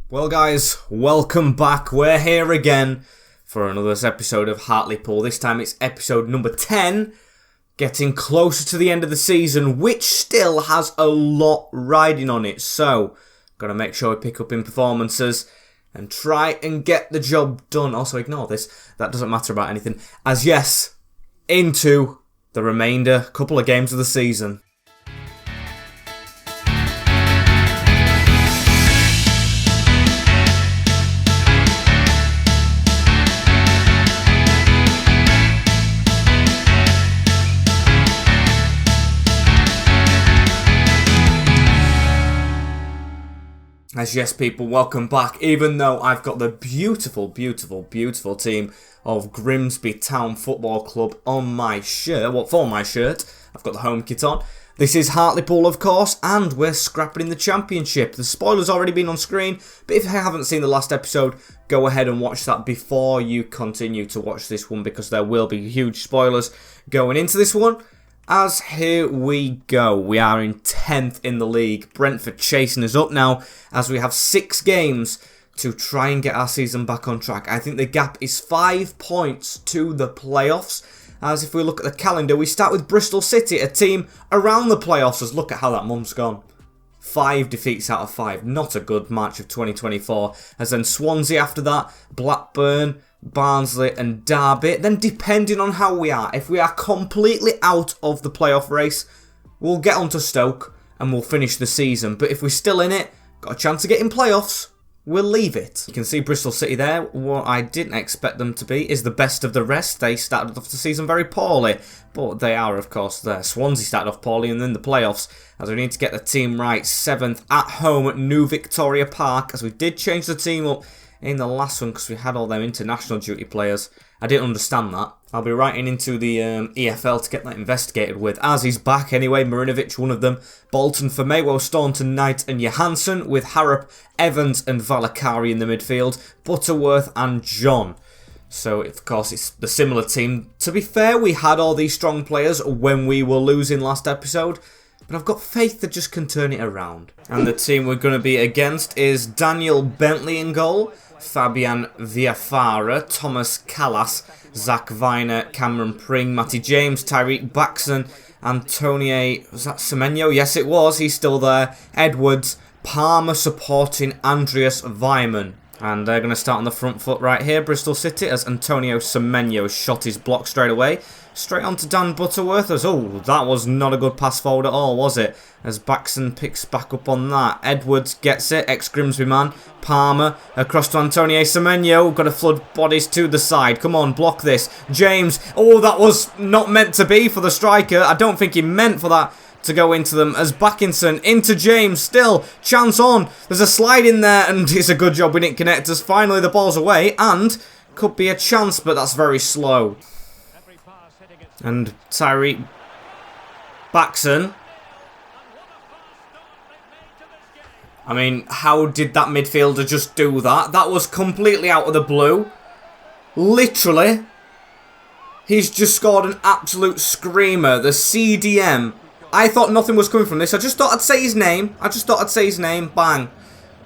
Well guys, welcome back. We're here again for another episode of Hartlepool. This time it's episode number 10, getting closer to the end of the season, which still has a lot riding on it. So, got to make sure we pick up in performances and try and get the job done. Also, ignore this, that doesn't matter about anything. As yes, into the remainder couple of games of the season. As yes people, welcome back, even though I've got the beautiful team of Grimsby Town Football Club on my shirt. Well, for my shirt, I've got the home kit on. This is Hartlepool, of course, and we're scrapping in the Championship. The spoiler's already been on screen, but if you haven't seen the last episode, go ahead and watch that before you continue to watch this one, because there will be huge spoilers going into this one. As here we go, we are in 10th in the league. Brentford chasing us up now as we have 6 games to try and get our season back on track. I think the gap is 5 points to the playoffs. As if we look at the calendar, we start with Bristol City, a team around the playoffs. As look at how that month's gone. 5 defeats out of 5. Not a good March of 2024. As then Swansea after that, Blackburn, Barnsley and Derby. Then depending on how we are, if we are completely out of the playoff race, we'll get on to Stoke and we'll finish the season. But if we're still in it, got a chance of getting playoffs, we'll leave it. You can see Bristol City there. What I didn't expect them to be is the best of the rest. They started off the season very poorly, but they are of course there. Swansea started off poorly and then the playoffs, as we need to get the team right. 7th at home at New Victoria Park, as we did change the team up in the last one because we had all them international duty players. I didn't understand that. I'll be writing into the EFL to get that investigated with, as he's back anyway. Marinovic, one of them. Bolton for Maywell, Staunton, Knight and Johansson, with Harrop, Evans and Valakari in the midfield. Butterworth and John. So, of course, it's the similar team. To be fair, we had all these strong players when we were losing last episode, but I've got faith that just can turn it around. And the team we're going to be against is Daniel Bentley in goal, Fabian Viafara, Thomas Callas, Zach Viner, Cameron Pring, Matty James, Tyreek Baxon, Antonio, was that Semenyo? Yes it was, he's still there, Edwards, Palmer supporting Andreas Weimann. And they're going to start on the front foot right here, Bristol City, as Antonio Semenyo shot his block straight away. Straight on to Dan Butterworth as, oh, that was not a good pass forward at all, was it? As Baxon picks back up on that. Edwards gets it, ex-Grimsby man. Palmer across to Antonio Semenyo. Got to flood bodies to the side. Come on, block this. James, oh, that was not meant to be for the striker. I don't think he meant for that to go into them, as Backinson into James, still chance on. There's a slide in there and it's a good job we didn't connect, as finally the ball's away and could be a chance, but that's very slow. And Tyreek Baxon, I mean, how did that midfielder just do that? That was completely out of the blue. Literally, he's just scored an absolute screamer. The CDM. I thought nothing was coming from this. I just thought I'd say his name. Bang.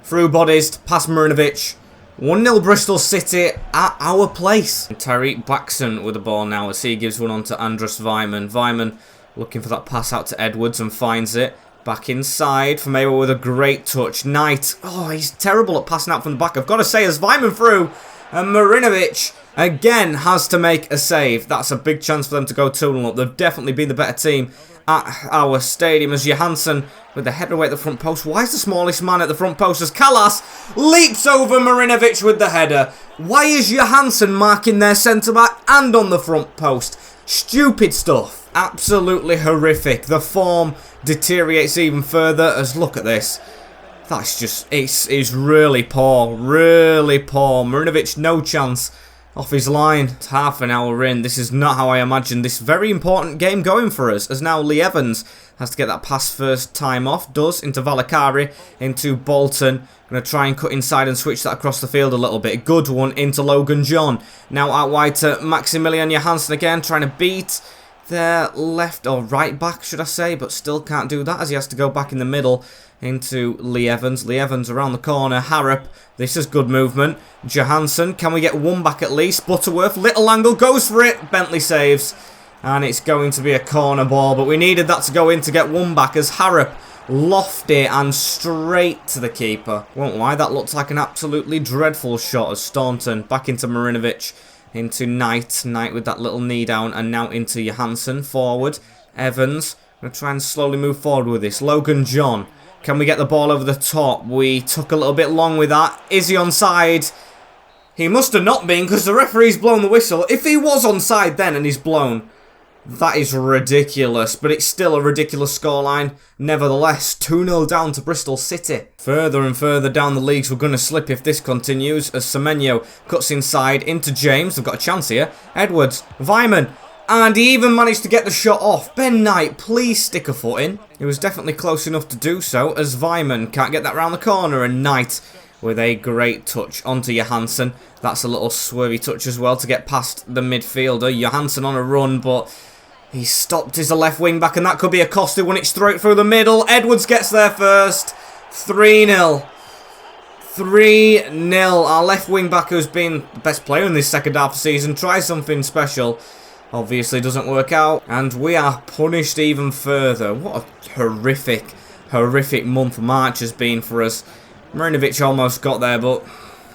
Through bodies, past Marinovic. 1-0 Bristol City at our place. Tyreek Baxon with the ball now as he gives one on to Andreas Weimann. Weimann looking for that pass out to Edwards and finds it. Back inside for Maywell with a great touch. Knight. Oh, he's terrible at passing out from the back. I've got to say, as Weimann through, and Marinovic again has to make a save. That's a big chance for them to go 2-0 up. They've definitely been the better team at our stadium, as Johansson with the header away at the front post. Why is the smallest man at the front post? As Callas leaps over Marinovic with the header. Why is Johansson marking their centre-back and on the front post? Stupid stuff. Absolutely horrific. The form deteriorates even further, as look at this. That's just, it's really poor. Really poor. Marinovic, no chance. Off his line. It's half an hour in. This is not how I imagined this very important game going for us, as now Lee Evans has to get that pass first time off. Does, into Valakari, into Bolton. Going to try and cut inside and switch that across the field a little bit. Good one into Logan John. Now out wide to Maximilian Johansson again, trying to beat their left or right back, should I say, but still can't do that as he has to go back in the middle into Lee Evans. Lee Evans around the corner. Harrop, this is good movement. Johansson, can we get one back at least? Butterworth, little angle, goes for it. Bentley saves. And it's going to be a corner ball, but we needed that to go in to get one back as Harrop lofty and straight to the keeper. Won't lie, that looked like an absolutely dreadful shot as Staunton back into Marinovic, into Knight. Knight with that little knee down, and now into Johansson. Forward, Evans. Going to try and slowly move forward with this. Logan John. Can we get the ball over the top? We took a little bit long with that. Is he onside? He must have not been because the referee's blown the whistle. If he was onside then and he's blown, that is ridiculous, but it's still a ridiculous scoreline. Nevertheless, 2-0 down to Bristol City. Further and further down the leagues, we're going to slip if this continues, as Semenyo cuts inside into James. They've got a chance here. Edwards, Vyman, and he even managed to get the shot off. Ben Knight, please stick a foot in. He was definitely close enough to do so, as Vyman can't get that round the corner, and Knight with a great touch onto Johansson. That's a little swervy touch as well to get past the midfielder. Johansson on a run, but he stopped his left wing back, and that could be a costly one. It's straight through the middle. Edwards gets there first. 3-0. 3-0. Our left wing back, who's been the best player in this second half of the season, tries something special. Obviously doesn't work out, and we are punished even further. What a horrific month March has been for us. Marinovic almost got there, but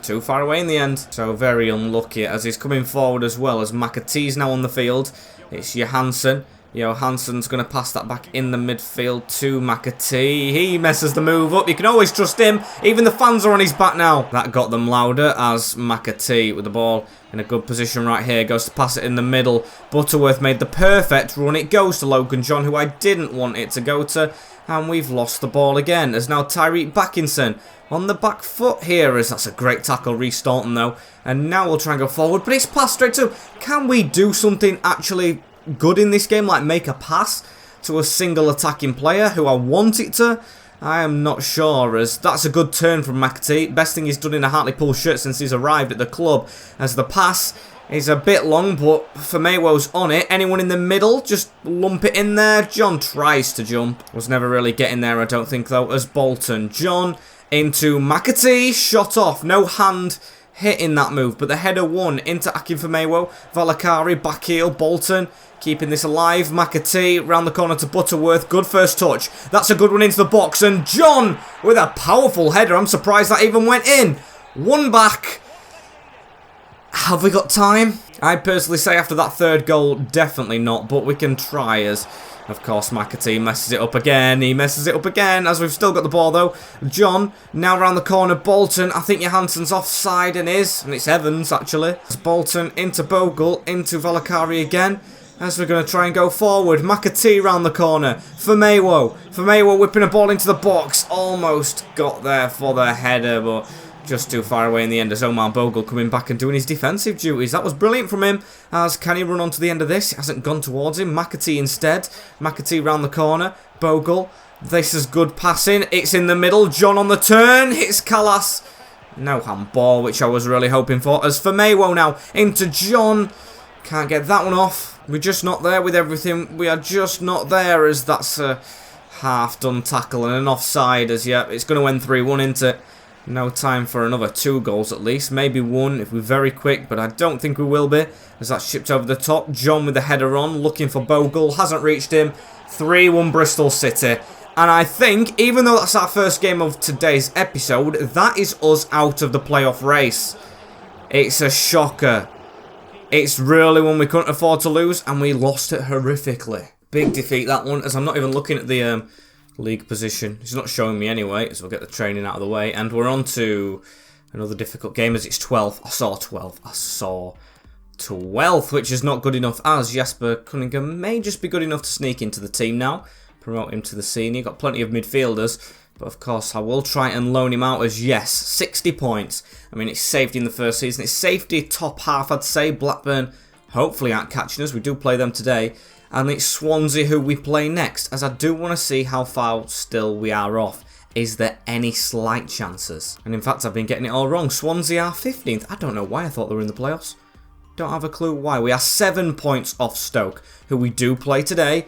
too far away in the end. So very unlucky as he's coming forward as well, as McAtee's now on the field. It's Johansson. Johansson's going to pass that back in the midfield to McAtee. He messes the move up. You can always trust him. Even the fans are on his back now. That got them louder as McAtee with the ball in a good position right here. Goes to pass it in the middle. Butterworth made the perfect run. It goes to Logan John, who I didn't want it to go to. And we've lost the ball again. As now Tyreek Backinson on the back foot here. As that's a great tackle. Reece Staunton though. And now we'll try and go forward. But it's passed straight to. Can we do something actually good in this game, like make a pass to a single attacking player who I want it to? I am not sure, as that's a good turn from McAtee. Best thing he's done in a Hartlepool shirt since he's arrived at the club, as the pass is a bit long, but Famewo's on it. Anyone in the middle, just lump it in there. John tries to jump, was never really getting there, I don't think though, as Bolton. John into McAtee, shot off, no hand hitting that move, but the header won into Akinfenmewo. Valakari, back heel, Bolton keeping this alive. McAtee round the corner to Butterworth. Good first touch. That's a good one into the box. And John with a powerful header. I'm surprised that even went in. One back. Have we got time? I'd personally say after that third goal, definitely not. But we can try as, of course, McAtee messes it up again. He messes it up again as we've still got the ball though. John now round the corner. Bolton. I think Johansson's offside and is. And it's Evans actually. It's Bolton into Bogle. Into Valakari again. As we're going to try and go forward. McAtee round the corner. Famewo whipping a ball into the box. Almost got there for the header, but just too far away in the end as Omar Bogle coming back and doing his defensive duties. That was brilliant from him. As can he run on to the end of this? It hasn't gone towards him. McAtee instead. McAtee round the corner. Bogle. This is good passing. It's in the middle. John on the turn. Hits Callas. No handball, which I was really hoping for. As Famewo now into John. Can't get that one off. We're just not there with everything. We are just not there, as that's a half-done tackle and an offside. As yeah, it's going to end 3-1 into it. No time for another 2 goals at least. Maybe 1 if we're very quick, but I don't think we will be. As that's shipped over the top. John with the header on, looking for Bogle. Hasn't reached him. 3-1 Bristol City. And I think, even though that's our first game of today's episode, that is us out of the playoff race. It's a shocker. It's really one we couldn't afford to lose, and we lost it horrifically. Big defeat that one, as I'm not even looking at the league position. It's not showing me anyway, so we'll get the training out of the way. And we're on to another difficult game, as it's 12th. I saw 12th, which is not good enough, as Jesper Cunningham may just be good enough to sneak into the team now. Promote him to the senior. Got plenty of midfielders. But of course, I will try and loan him out as, yes, 60 points. I mean, it's safety in the first season. It's safety top half, I'd say. Blackburn hopefully aren't catching us. We do play them today. And it's Swansea who we play next, as I do want to see how far still we are off. Is there any slight chances? And in fact, I've been getting it all wrong. Swansea are 15th. I don't know why I thought they were in the playoffs. Don't have a clue why. We are 7 points off Stoke, who we do play today.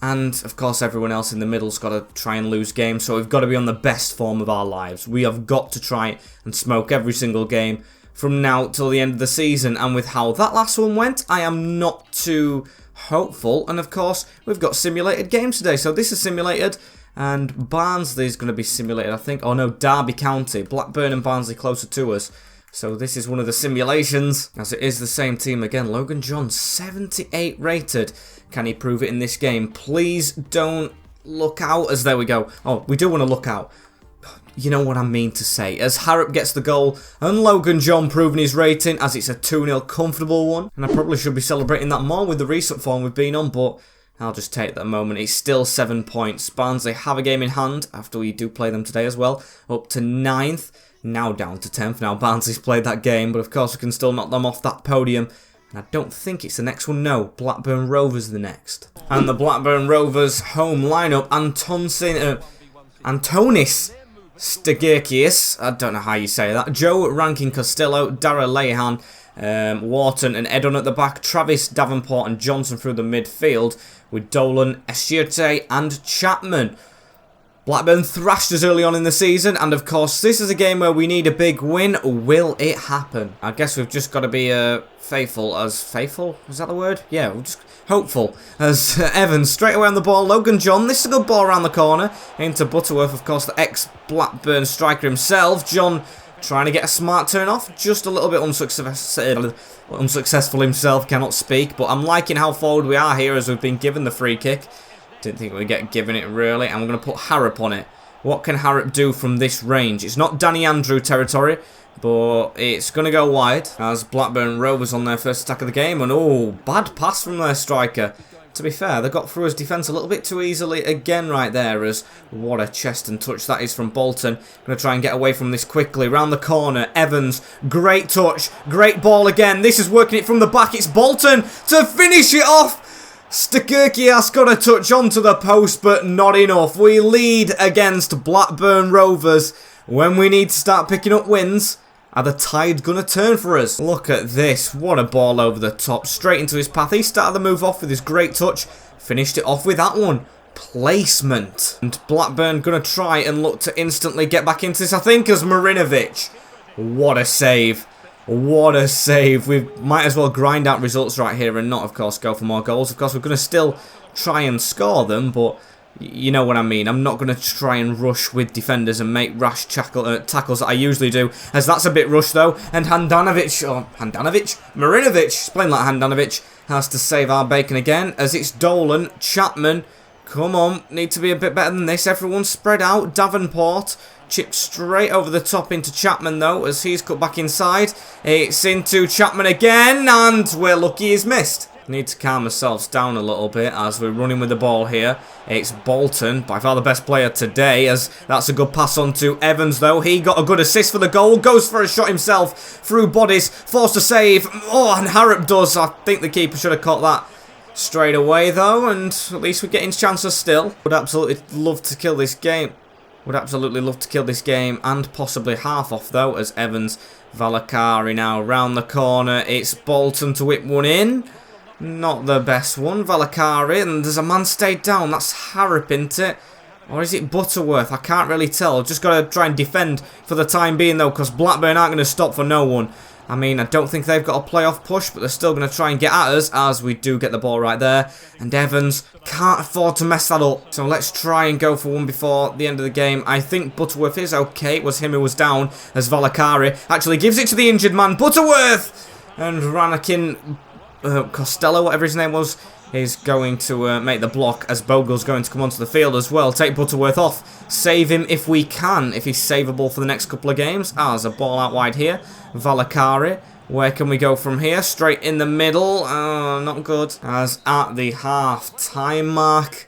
And, of course, everyone else in the middle's got to try and lose games, so we've got to be on the best form of our lives. We have got to try and smoke every single game from now till the end of the season. And with how that last one went, I am not too hopeful. And, of course, we've got simulated games today. So this is simulated, and Barnsley is going to be simulated, I think. Oh, no, Derby County. Blackburn and Barnsley closer to us. So this is one of the simulations, as it is the same team again. Logan John, 78 rated. Can he prove it in this game? Please don't look out, as there we go. Oh, we do want to look out. You know what I mean to say. As Harrop gets the goal, and Logan John proving his rating, as it's a 2-0 comfortable one. And I probably should be celebrating that more with the recent form we've been on, but I'll just take that moment. It's still 7 points. Barnsley have a game in hand, after we do play them today as well. Up to 9th. Now down to 10th. Now Barnsley's played that game, but of course we can still knock them off that podium. And I don't think it's the next one, no. Blackburn Rovers the next. And the Blackburn Rovers home lineup, Antonis Stegirkius, I don't know how you say that. Joe Rankin Costello, Dara Lehan, Wharton and Edon at the back. Travis Davenport and Johnson through the midfield, with Dolan, Eschirte and Chapman. Blackburn thrashed us early on in the season, and of course this is a game where we need a big win. Will it happen? I guess we've just got to be faithful? Is that the word? Yeah, we're just hopeful. As Evans straight away on the ball. Logan John, this is a good ball around the corner. Into Butterworth, of course, the ex-Blackburn striker himself. John trying to get a smart turn off. Just a little bit unsuccessful himself, cannot speak. But I'm liking how forward we are here as we've been given the free kick. Didn't think we'd get given it really, and we're going to put Harrop on it. What can Harrop do from this range? It's not Danny Andrew territory, but it's going to go wide as Blackburn Rovers on their first attack of the game. And oh, bad pass from their striker. To be fair, they got through his defence a little bit too easily again right there, as what a chest and touch that is from Bolton. Going to try and get away from this quickly. Round the corner, Evans, great touch, great ball again. This is working it from the back. It's Bolton to finish it off. Stegirkias got a touch onto the post, but not enough. We lead against Blackburn Rovers. When we need to start picking up wins, are the tide going to turn for us? Look at this. What a ball over the top. Straight into his path. He started the move off with his great touch. Finished it off with that one. Placement. And Blackburn going to try and look to instantly get back into this, I think, as Marinovic. What a save. What a save. We might as well grind out results right here and not, of course, go for more goals. Of course, we're going to still try and score them, but you know what I mean. I'm not going to try and rush with defenders and make rash tackles that I usually do, as that's a bit rushed, though. And Marinovic, it's playing like Handanovic, has to save our bacon again, as it's Dolan, Chapman. Come on, need to be a bit better than this. Everyone's spread out. Davenport. Chipped straight over the top into Chapman, though, as he's cut back inside. It's into Chapman again, and we're lucky he's missed. Need to calm ourselves down a little bit as we're running with the ball here. It's Bolton, by far the best player today, as that's a good pass on to Evans, though. He got a good assist for the goal, goes for a shot himself, through bodies, forced to save. Oh, and Harrop does. I think the keeper should have caught that straight away, though, and at least we're getting chances still. Would absolutely love to kill this game. Would absolutely love to kill this game, and possibly half off, though, as Evans, Valakari now round the corner. It's Bolton to whip one in. Not the best one. Valakari, and there's a man stayed down. That's Harrop, isn't it? Or is it Butterworth? I can't really tell. Just got to try and defend for the time being, though, because Blackburn aren't going to stop for no one. I mean, I don't think they've got a playoff push, but they're still going to try and get at us, as we do get the ball right there. And Evans can't afford to mess that up. So let's try and go for one before the end of the game. I think Butterworth is okay. It was him who was down, as Valakari actually gives it to the injured man, Butterworth! And Ranakin Costello, whatever his name was, is going to make the block, as Bogle's going to come onto the field as well. Take Butterworth off. Save him if we can, if he's savable for the next couple of games. There's a ball out wide here. Valakari. Where can we go from here? Straight in the middle. Not good. As at the half-time mark,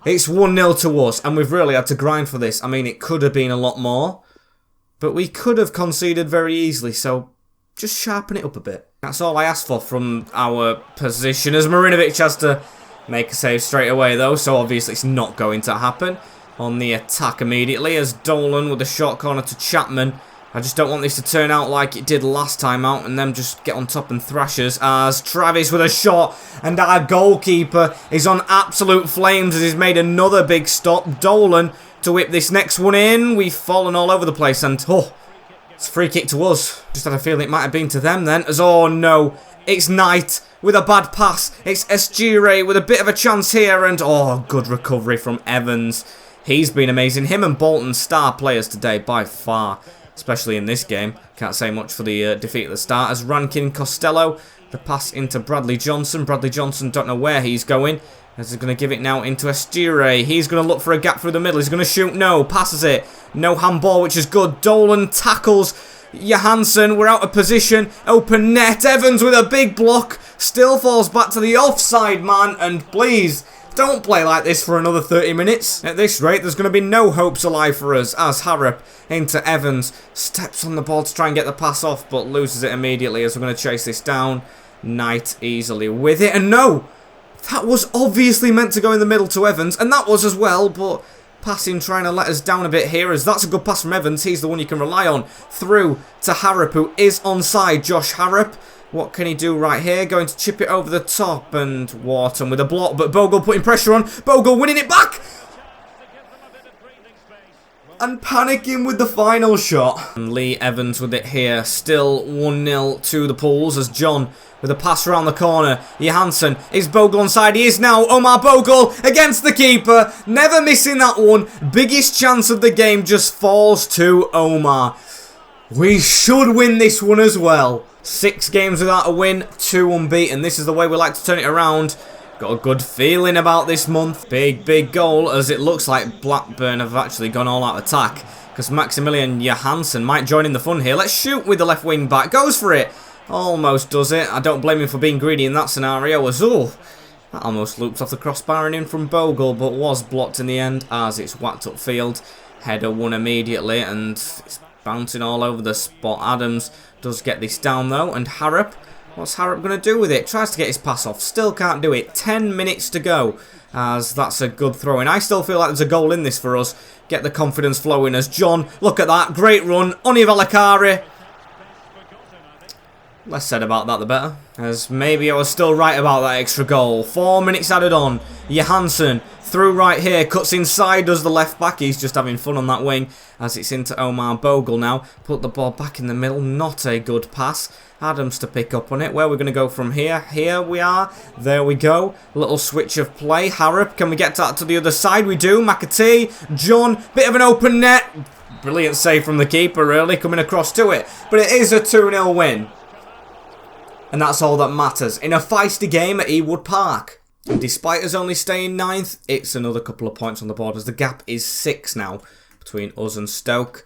it's 1-0 to us, and we've really had to grind for this. I mean, it could have been a lot more, but we could have conceded very easily, so just sharpen it up a bit. That's all I asked for from our position, as Marinovic has to make a save straight away, though, so obviously it's not going to happen. On the attack immediately, as Dolan with a short corner to Chapman. I just don't want this to turn out like it did last time out and then just get on top and thrash us, as Travis with a shot, and our goalkeeper is on absolute flames as he's made another big stop. Dolan to whip this next one in. We've fallen all over the place, and it's a free kick to us. Just had a feeling it might have been to them then, as oh no, it's Knight with a bad pass. It's Esgire with a bit of a chance here, and oh, good recovery from Evans. He's been amazing. Him and Bolton, star players today by far, especially in this game. Can't say much for the defeat at the start. As Rankin Costello, the pass into Bradley Johnson. Bradley Johnson, don't know where he's going. As he's going to give it now into Esgire. He's going to look for a gap through the middle. He's going to shoot. No, passes it. No handball, which is good. Dolan tackles Johansson. We're out of position. Open net. Evans with a big block. Still falls back to the offside man. And please, don't play like this for another 30 minutes. At this rate, there's going to be no hopes alive for us, as Harrop into Evans. Steps on the ball to try and get the pass off, but loses it immediately as we're going to chase this down. Knight easily with it. And no! That was obviously meant to go in the middle to Evans, and that was as well, but passing trying to let us down a bit here, as that's a good pass from Evans. He's the one you can rely on. Through to Harrop, who is onside. Josh Harrop. What can he do right here? Going to chip it over the top, and Wharton with a block, but Bogle putting pressure on. Bogle winning it back! And panicking with the final shot. And Lee Evans with it here. Still 1-0 to the Pools, as John with a pass around the corner. Johansson, is Bogle onside? He is now. Omar Bogle against the keeper. Never missing that one. Biggest chance of the game just falls to Omar. We should win this one as well. 6 games without a win, 2 unbeaten. This is the way we like to turn it around. Got a good feeling about this month. Big goal, as it looks like Blackburn have actually gone all out attack, because Maximilian Johansson might join in the fun here. Let's shoot with the left wing back. Goes for it. Almost does it. I don't blame him for being greedy in that scenario. As that almost looped off the crossbar and in from Bogle, but was blocked in the end as it's whacked upfield. Header won immediately, and it's bouncing all over the spot. Adams does get this down though, and Harrop. What's Harrop going to do with it? Tries to get his pass off. Still can't do it. 10 minutes to go, as that's a good throw in. I still feel like there's a goal in this for us. Get the confidence flowing as John. Look at that. Great run. Oni Valakari. Less said about that, the better. As maybe I was still right about that extra goal. 4 minutes added on. Johansson through right here. Cuts inside, does the left back. He's just having fun on that wing. As it's into Omar Bogle now. Put the ball back in the middle. Not a good pass. Adams to pick up on it. Where are we going to go from here? Here we are. There we go. Little switch of play. Harrop, can we get that to the other side? We do. McAtee. John. Bit of an open net. Brilliant save from the keeper, really. Coming across to it. But it is a 2-0 win. And that's all that matters in a feisty game at Ewood Park. And despite us only staying 9th, it's another couple of points on the board, as the gap is 6 now between us and Stoke.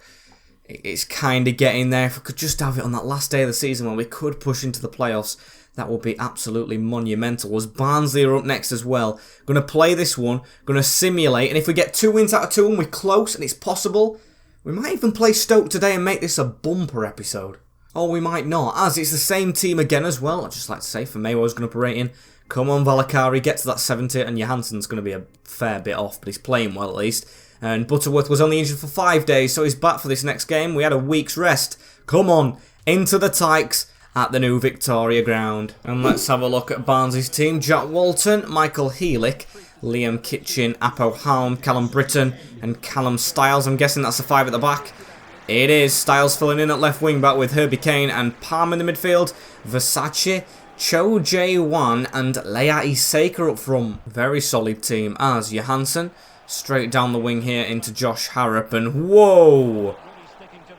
It's kind of getting there. If we could just have it on that last day of the season when we could push into the playoffs, that would be absolutely monumental. As Barnsley are up next as well. Going to play this one, going to simulate, and if we get 2 wins out of 2 and we're close and it's possible, we might even play Stoke today and make this a bumper episode. Or we might not, as it's the same team again as well. I'd just like to say, for Mayweather's going to be rating. Come on, Valakari, get to that 70, and Johansson's going to be a fair bit off, but he's playing well at least. And Butterworth was only injured for 5 days, so he's back for this next game. We had a week's rest. Come on, into the Tykes at the new Victoria ground. And let's have a look at Barnsley's team. Jack Walton, Michael Heelick, Liam Kitchen, Apo Halm, Callum Britton, and Callum Styles. I'm guessing that's a 5 at the back. It is. Styles filling in at left wing back with Herbie Kane and Palm in the midfield. Versace, Cho Jae-wan and Leia Iseka up front. Very solid team, as Johansson straight down the wing here into Josh Harrop, and whoa!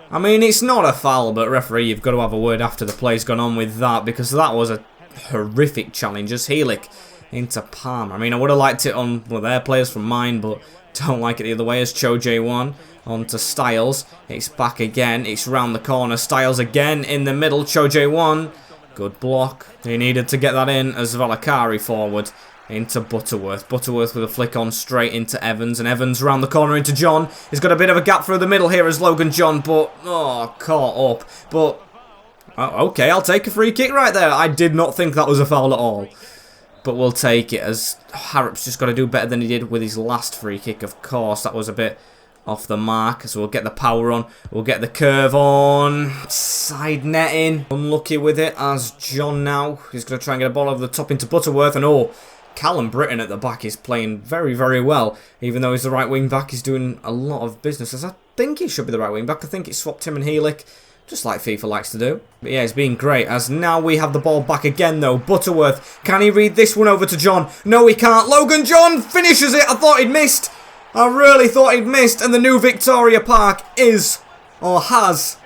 I mean, it's not a foul, but referee, you've got to have a word after the play's gone on with that, because that was a horrific challenge. As Heelick into Palm. I mean, I would have liked it on one of their players from mine, but don't like it the other way. As Cho Jae-wan on to Styles. It's back again. It's round the corner. Styles again in the middle. Cho Jae-wan. Good block. He needed to get that in as Valakari forward into Butterworth. Butterworth with a flick on straight into Evans. And Evans round the corner into John. He's got a bit of a gap through the middle here as Logan John. But, caught up. But, okay, I'll take a free kick right there. I did not think that was a foul at all. But we'll take it, as Harrop's just got to do better than he did with his last free kick, of course. That was a bit off the mark. So we'll get the power on. We'll get the curve on. Side netting. Unlucky with it as John now. He's going to try and get a ball over the top into Butterworth. And oh, Callum Britton at the back is playing very, very well. Even though he's the right wing back, he's doing a lot of business. As I think he should be the right wing back. I think it swapped him and Heelick, just like FIFA likes to do. But yeah, it's been great. As now we have the ball back again though. Butterworth, can he read this one over to John? No, he can't. Logan John finishes it. I thought he'd missed. I really thought he'd missed. And the new Victoria Park is, or has,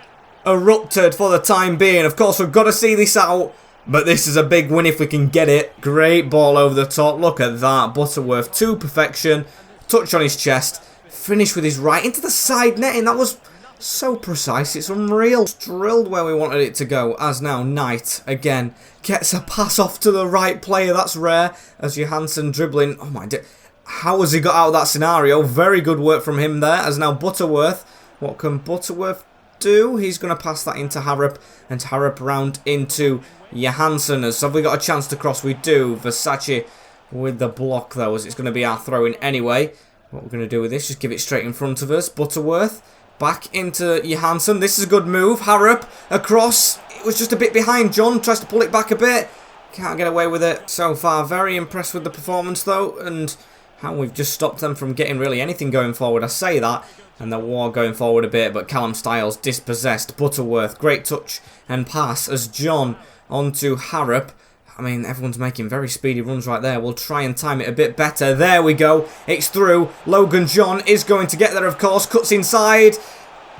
erupted for the time being. Of course, we've got to see this out. But this is a big win if we can get it. Great ball over the top. Look at that. Butterworth to perfection. Touch on his chest. Finish with his right into the side netting. That was so precise. It's unreal. Drilled where we wanted it to go. As now Knight again gets a pass off to the right player. That's rare. As Johansson dribbling. Oh my dear. How has he got out of that scenario? Very good work from him there. As now Butterworth. What can Butterworth do? He's going to pass that into Harrop. And Harrop round into Johansson. So have we got a chance to cross? We do. Versace with the block though, as it's going to be our throw in anyway. What we're going to do with this, just give it straight in front of us. Butterworth back into Johansson. This is a good move. Harrop across. It was just a bit behind. John tries to pull it back a bit. Can't get away with it so far. Very impressed with the performance though, and how we've just stopped them from getting really anything going forward. I say that, and the war going forward a bit, but Callum Styles dispossessed. Butterworth, great touch and pass as John onto Harrop. I mean, everyone's making very speedy runs right there. We'll try and time it a bit better. There we go. It's through. Logan John is going to get there, of course. Cuts inside.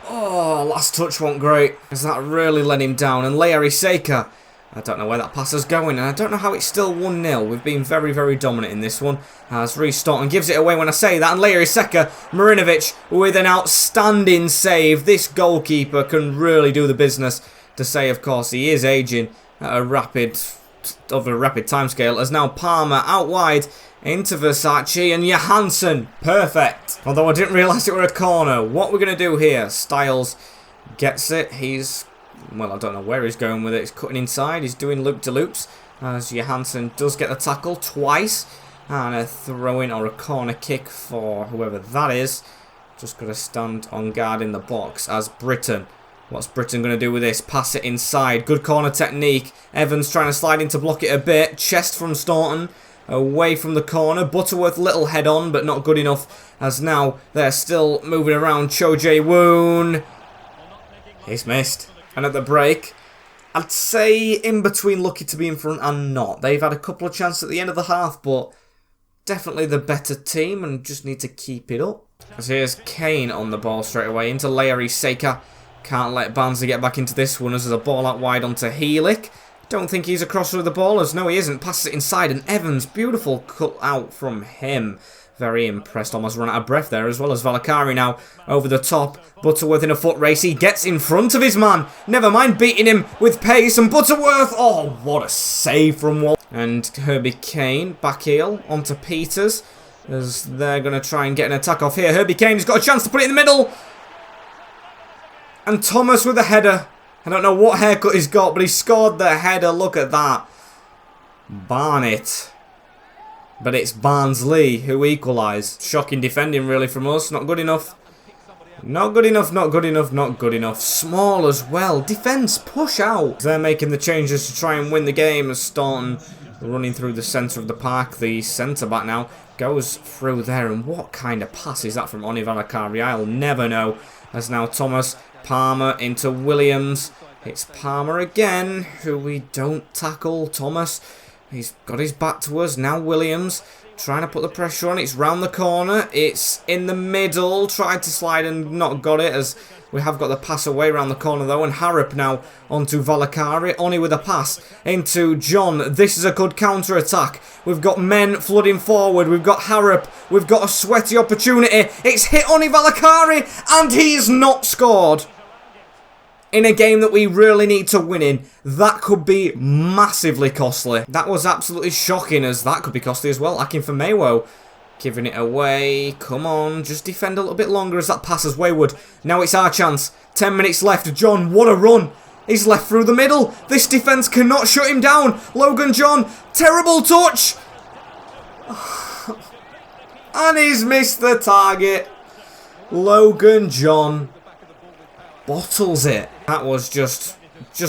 Oh, last touch wasn't great, because that really let him down. And Larry Saker, I don't know where that pass is going, and I don't know how it's still 1-0. We've been very, very dominant in this one. As Reece Staunton gives it away when I say that. And Larry Saker, Marinovic with an outstanding save. This goalkeeper can really do the business. To say, of course, he is aging at a rapid timescale. As now Palmer out wide into Versace and Johansson. Perfect. Although I didn't realise it were a corner. What we're going to do here? Styles gets it. He's, well, I don't know where he's going with it. He's cutting inside. He's doing loop-de-loops. As Johansson does get the tackle twice. And a throw-in or a corner kick for whoever that is. Just got to stand on guard in the box as Britton. What's Britton going to do with this? Pass it inside. Good corner technique. Evans trying to slide in to block it a bit. Chest from Staunton. Away from the corner. Butterworth little head on, but not good enough. As now they're still moving around. Cho Jae-woon. He's missed. And at the break, I'd say in between lucky to be in front and not. They've had a couple of chances at the end of the half, but definitely the better team and just need to keep it up. As here's Kane on the ball straight away into Larry Saker. Can't let Barnsley get back into this one as there's a ball out wide onto Heelick. Don't think he's across with the ball, as no he isn't. Passes it inside and Evans, beautiful cut out from him. Very impressed, almost run out of breath there, as well as Valakari now over the top. Butterworth in a foot race, he gets in front of his man. Never mind beating him with pace, and Butterworth, oh what a save from Wall. And Herbie Kane, back heel onto Peters, as they're going to try and get an attack off here. Herbie Kane's got a chance to put it in the middle. And Thomas with a header. I don't know what haircut he's got, but he scored the header. Look at that. Barnett. But it's Barnsley who equalise. Shocking defending really from us. Not good enough. Not good enough, not good enough, not good enough. Small as well. Defence, push out. They're making the changes to try and win the game as Staunton running through the centre of the park. The centre-back now goes through there. And what kind of pass is that from Oni Valakari? I'll never know. As now Thomas... Palmer into Williams. It's Palmer again, who we don't tackle. Thomas, he's got his back to us. Now Williams trying to put the pressure on. It's round the corner. It's in the middle. Tried to slide and not got it, as we have got the pass away round the corner though. And Harrop now onto Valakari. Oni with a pass into John. This is a good counter-attack. We've got men flooding forward. We've got Harrop. We've got a sweaty opportunity. It's hit Oni Valakari and he's not scored. In a game that we really need to win in, that could be massively costly. That was absolutely shocking, as that could be costly as well. Akin for Maywo. Giving it away. Come on, just defend a little bit longer as that passes wayward. Now it's our chance. 10 minutes left. John, what a run. He's left through the middle. This defence cannot shut him down. Logan John, terrible touch. And he's missed the target. Logan John bottles it. That was just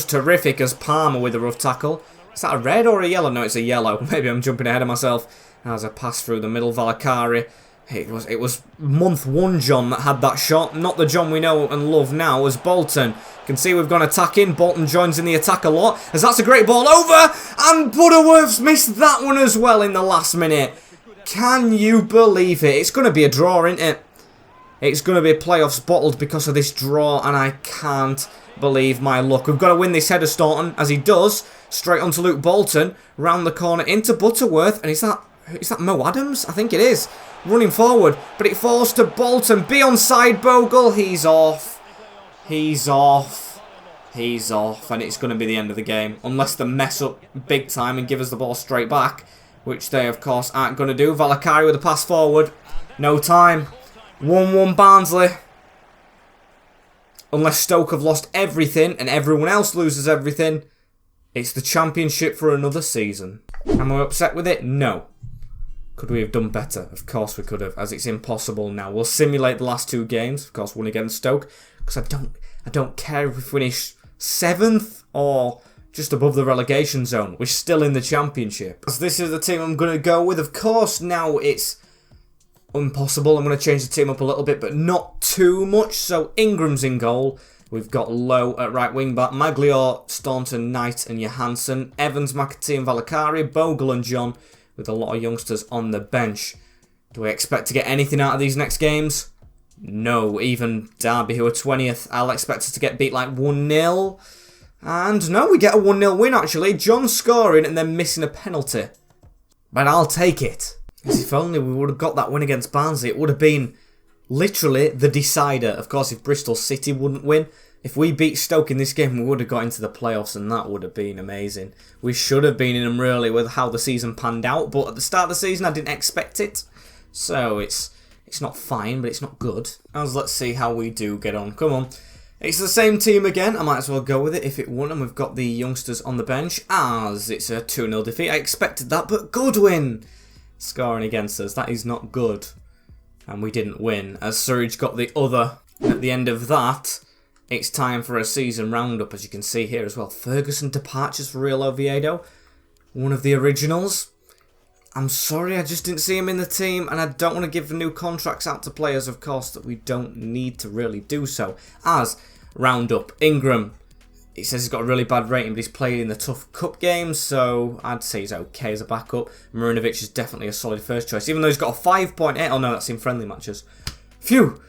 terrific as Palmer with a rough tackle. Is that a red or a yellow? No, it's a yellow. Maybe I'm jumping ahead of myself. As a pass through the middle, Valakari. It was month one John that had that shot, not the John we know and love now as Bolton. You can see we've gone attacking. Bolton joins in the attack a lot, as that's a great ball over, and Butterworth's missed that one as well in the last minute. Can you believe it? It's going to be a draw, isn't it? It's going to be playoffs bottled because of this draw, and I can't believe my luck. We've got to win this header, Staunton, as he does. Straight onto Luke Bolton, round the corner into Butterworth, and is that Mo Adams? I think it is. Running forward, but it falls to Bolton. Be onside, Bogle. He's off. He's off. He's off. And it's going to be the end of the game. Unless they mess up big time and give us the ball straight back. Which they, of course, aren't going to do. Valakari with a pass forward. No time. 1-1 Barnsley. Unless Stoke have lost everything and everyone else loses everything, it's the championship for another season. Am I upset with it? No. Could we have done better? Of course we could have, as it's impossible now. We'll simulate the last two games, of course, one against Stoke, because I don't care if we finish 7th or just above the relegation zone. We're still in the championship. As this is the team I'm going to go with. Of course, now it's impossible. I'm going to change the team up a little bit, but not too much. So Ingram's in goal. We've got Lowe at right wing back, Maglior, Staunton, Knight and Johansson, Evans, McAtee and Valakari, Bogle and John, with a lot of youngsters on the bench. Do we expect to get anything out of these next games? No, even Derby, who are 20th, I'll expect us to get beat like 1-0. And no, we get a 1-0 win actually. John scoring and then missing a penalty. But I'll take it. As if only we would have got that win against Barnsley, it would have been literally the decider. Of course, if Bristol City wouldn't win, if we beat Stoke in this game, we would have got into the playoffs, and that would have been amazing. We should have been in them really with how the season panned out, but at the start of the season, I didn't expect it. So it's not fine, but it's not good. As let's see how we do get on. Come on. It's the same team again. I might as well go with it if it won, and we've got the youngsters on the bench, as it's a 2-0 defeat. I expected that, but Goodwin scoring against us. That is not good. And we didn't win, as Surridge got the other. At the end of that, it's time for a season roundup, as you can see here as well. Ferguson departures for Real Oviedo. One of the originals. I'm sorry, I just didn't see him in the team, and I don't want to give new contracts out to players, of course, that we don't need to really do so. As roundup, Ingram. It says he's got a really bad rating, but he's played in the tough cup games, so I'd say he's okay as a backup. Marinovic is definitely a solid first choice, even though he's got a 5.8. Oh no, that's in friendly matches. Phew.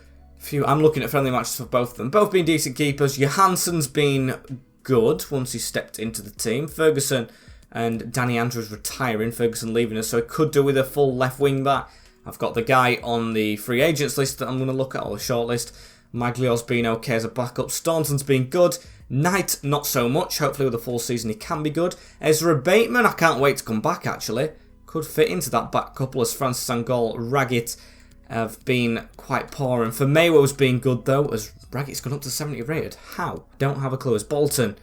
I'm looking at friendly matches for both of them. Both being decent keepers. Johansson's been good once he stepped into the team. Ferguson and Danny Andrews retiring. Ferguson leaving us, so he could do with a full left wing back. I've got the guy on the free agents list that I'm going to look at, or the short list. Maglior's been okay as a backup. Staunton's been good. Knight, not so much. Hopefully with a full season he can be good. Ezra Bateman, I can't wait to come back actually. Could fit into that back couple as Francis Angol, Raggett have been quite poor. And for Mayweather's been good though, as Raggett's gone up to 70 rated. How? Don't have a clue. As Bolton,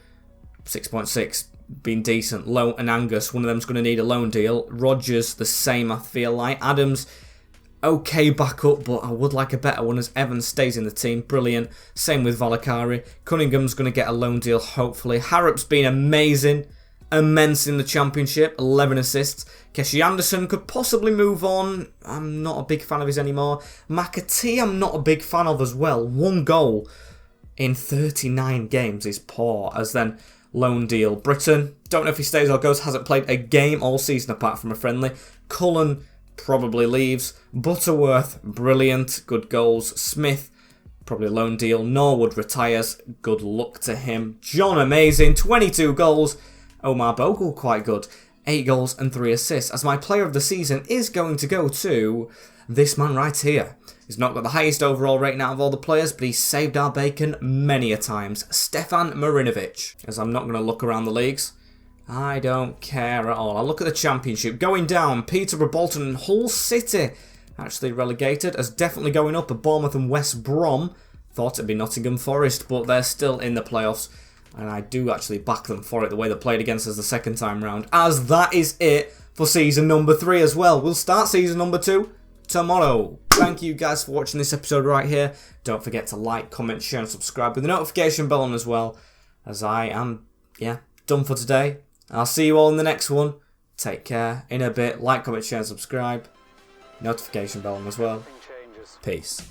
6.6, been decent. Lowe and Angus, one of them's going to need a loan deal. Rogers, the same I feel like. Adams, okay backup, but I would like a better one as Evans stays in the team. Brilliant. Same with Valakari. Cunningham's going to get a loan deal, hopefully. Harrop's been amazing. Immense in the championship. 11 assists. Keshi Anderson could possibly move on. I'm not a big fan of his anymore. McAtee I'm not a big fan of as well. 1 goal in 39 games is poor. As then loan deal. Britton, don't know if he stays or goes. Hasn't played a game all season apart from a friendly. Cullen probably leaves. Butterworth, brilliant, good goals. Smith, probably a loan deal. Norwood retires, good luck to him. John, amazing, 22 goals. Omar Bogle, quite good. 8 goals and 3 assists. As my player of the season is going to go to this man right here. He's not got the highest overall rating out of all the players, but he's saved our bacon many a times. Stefan Marinovic. As I'm not going to look around the leagues. I don't care at all. I'll look at the championship. Going down, Peterborough, Bolton and Hull City. Actually relegated, as definitely going up are Bournemouth and West Brom. Thought it'd be Nottingham Forest, but they're still in the playoffs. And I do actually back them for it, the way they played against us the second time round. As that is it for season number 3 as well. We'll start season number 2 tomorrow. Thank you guys for watching this episode right here. Don't forget to like, comment, share and subscribe with the notification bell on as well, as I am, done for today. I'll see you all in the next one. Take care. In a bit. Like, comment, share and subscribe. Notification bell on as well. Peace.